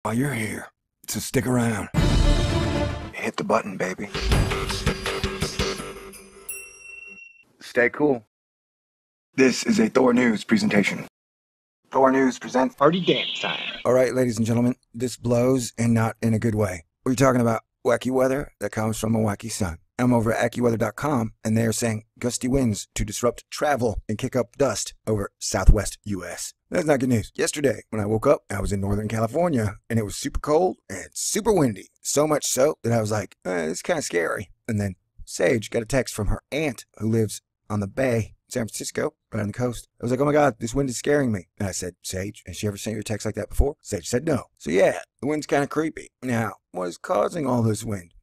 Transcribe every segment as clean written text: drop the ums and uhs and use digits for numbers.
while you're here, so stick around. Hit the button, baby. Stay cool. This is a Thor News presentation. Thor News presents Party Dance Time. All right, ladies and gentlemen, this blows and not in a good way. We're talking about wacky weather that comes from a wacky sun. I'm over at AccuWeather.com, and they are saying gusty winds to disrupt travel and kick up dust over southwest U.S. That's not good news. Yesterday, when I woke up, I was in Northern California, and it was super cold and super windy. So much so that I was like, it's kind of scary. And then Sage got a text from her aunt who lives on the bay, San Francisco, right on the coast. I was like, oh my God, this wind is scaring me. And I said, Sage, has she ever sent you a text like that before? Sage said no. So yeah, the wind's kind of creepy. Now, what is causing all this wind?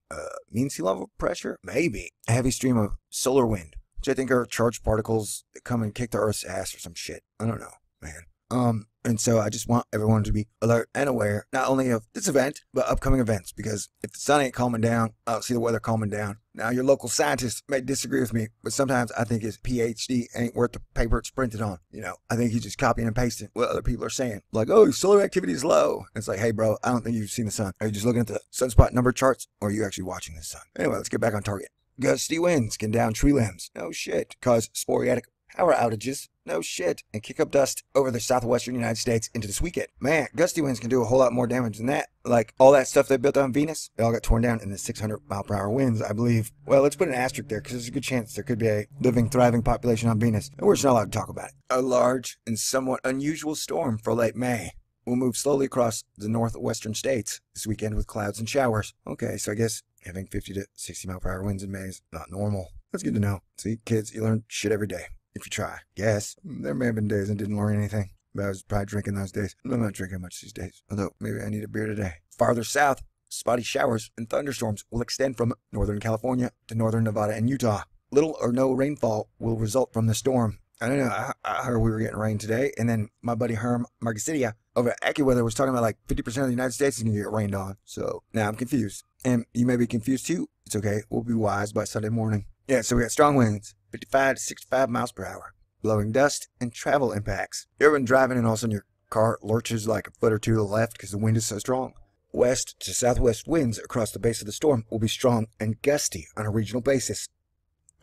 Mean sea level pressure? Maybe. A heavy stream of solar wind, which I think are charged particles that come and kick the Earth's ass or some shit. I don't know, man. And so I just want everyone to be alert and aware, not only of this event, but upcoming events, because if the sun ain't calming down, I don't see the weather calming down. Now, your local scientist may disagree with me, but sometimes I think his PhD ain't worth the paper it's printed on. You know, I think he's just copying and pasting what other people are saying. Like, oh, solar activity is low. It's like, hey, bro, I don't think you've seen the sun. Are you just looking at the sunspot number charts, or are you actually watching the sun? Anyway, let's get back on target. Gusty winds can down tree limbs. No shit. Cause sporadic power outages. No shit. And kick up dust over the southwestern United States into this weekend. Man, gusty winds can do a whole lot more damage than that. Like all that stuff they built on Venus, it all got torn down in the 600-mile-per-hour winds, I believe. Well, let's put an asterisk there because there's a good chance there could be a living, thriving population on Venus. And we're just not allowed to talk about it. A large and somewhat unusual storm for late May will move slowly across the northwestern states this weekend with clouds and showers. Okay, so I guess having 50 to 60-mile-per-hour winds in May is not normal. That's good to know. See, kids, you learn shit every day. If you try. Yes, there may have been days I didn't learn anything, but I was probably drinking those days. I'm not drinking much these days, although maybe I need a beer today. Farther south, spotty showers and thunderstorms will extend from northern California to northern Nevada and Utah. Little or no rainfall will result from the storm. I don't know, I heard we were getting rain today, and then my buddy Herm Margasitia over at AccuWeather was talking about like 50% of the United States is going to get rained on. So now I'm confused. And you may be confused too. It's okay. We'll be wise by Sunday morning. Yeah, so we got strong winds, 55 to 65 miles per hour, blowing dust and travel impacts. You ever been driving and all of a sudden your car lurches like a foot or two to the left because the wind is so strong? West to southwest winds across the base of the storm will be strong and gusty on a regional basis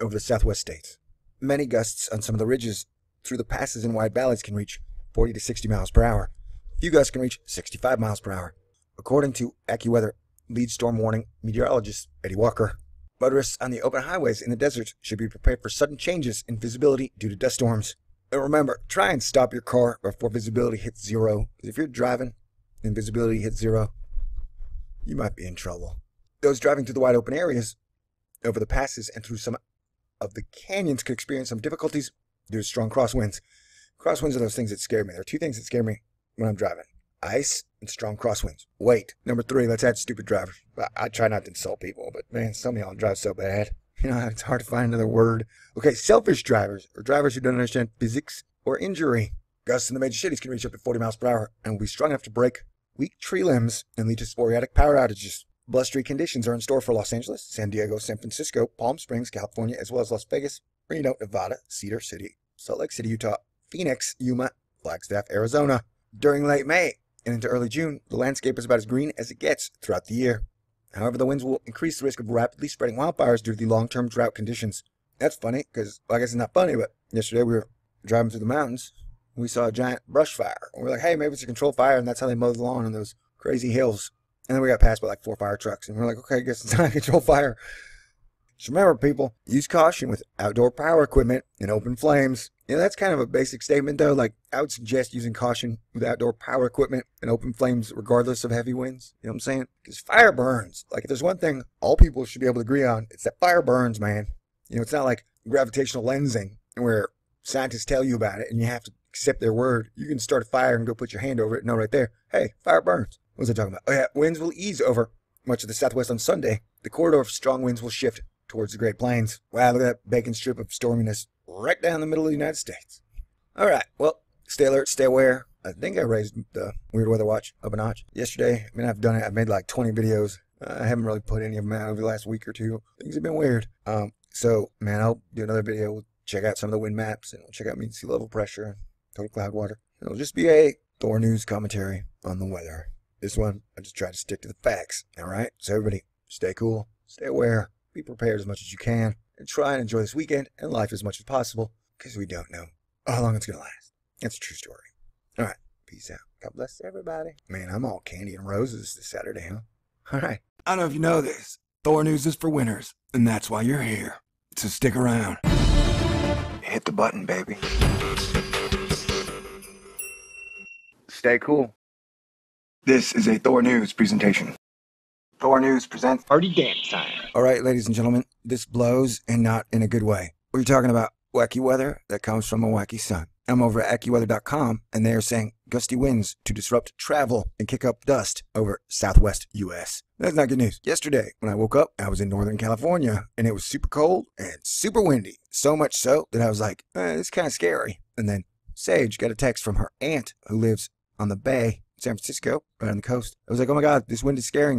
over the southwest states. Many gusts on some of the ridges through the passes and wide valleys can reach 40 to 60 miles per hour. Few gusts can reach 65 miles per hour, according to AccuWeather lead storm warning meteorologist Eddie Walker. Motorists on the open highways in the deserts should be prepared for sudden changes in visibility due to dust storms. And remember, try and stop your car before visibility hits zero. If you're driving and visibility hits zero, you might be in trouble. Those driving through the wide open areas over the passes and through some of the canyons could experience some difficulties due to strong crosswinds. Crosswinds are those things that scare me. There are two things that scare me when I'm driving: ice and strong crosswinds. Wait, number three, let's add stupid drivers. I try not to insult people, but man, some of y'all drive so bad. You know, it's hard to find another word. Okay, selfish drivers, or drivers who don't understand physics or injury. Gusts in the major cities can reach up to 40 miles per hour and will be strong enough to break weak tree limbs and lead to sporadic power outages. Blustery conditions are in store for Los Angeles, San Diego, San Francisco, Palm Springs, California, as well as Las Vegas, Reno, Nevada, Cedar City, Salt Lake City, Utah, Phoenix, Yuma, Flagstaff, Arizona. During late May and into early June, the landscape is about as green as it gets throughout the year. However, the winds will increase the risk of rapidly spreading wildfires due to the long-term drought conditions. That's funny, because, well, I guess it's not funny, but yesterday we were driving through the mountains, and we saw a giant brush fire. And we're like, hey, maybe it's a controlled fire, and that's how they mow the lawn on those crazy hills. And then we got passed by like 4 fire trucks, and we're like, okay, I guess it's not a controlled fire. Just remember, people, use caution with outdoor power equipment and open flames. You know, that's kind of a basic statement, though. Like, I would suggest using caution with outdoor power equipment and open flames regardless of heavy winds. You know what I'm saying? Because fire burns. Like, if there's one thing all people should be able to agree on, it's that fire burns, man. You know, it's not like gravitational lensing where scientists tell you about it and you have to accept their word. You can start a fire and go put your hand over it and know right there, hey, fire burns. What was I talking about? Oh, yeah, winds will ease over much of the southwest on Sunday. The corridor of strong winds will shift towards the Great Plains. Wow, look at that bacon strip of storminess right down the middle of the United States. All right, well, stay alert, stay aware. I think I raised the Weird Weather Watch up a notch yesterday. I mean, I've done it. I've made like 20 videos. I haven't really put any of them out over the last week or two. Things have been weird. So, man, I'll do another video. We'll check out some of the wind maps, and we'll check out mean sea level pressure and total cloud water. It'll just be a Thor News commentary on the weather. This one, I just try to stick to the facts, all right? So everybody, stay cool, stay aware, be prepared as much as you can, and try and enjoy this weekend and life as much as possible, because we don't know how long it's going to last. That's a true story. All right, peace out. God bless everybody. Man, I'm all candy and roses this Saturday, huh? All right. I don't know if you know this. Thor News is for winners, and that's why you're here. So stick around. Hit the button, baby. Stay cool. This is a Thor News presentation. Thor News presents Party dance time. All right, ladies and gentlemen, this blows and not in a good way. We're talking about wacky weather that comes from a wacky sun. I'm over at AccuWeather.com, and they are saying gusty winds to disrupt travel and kick up dust over southwest U.S. That's not good news. Yesterday, when I woke up, I was in Northern California, and it was super cold and super windy. So much so that I was like, it's kind of scary. And then Sage got a text from her aunt who lives on the bay, San Francisco, right on the coast. I was like, oh my God, this wind is scaring me.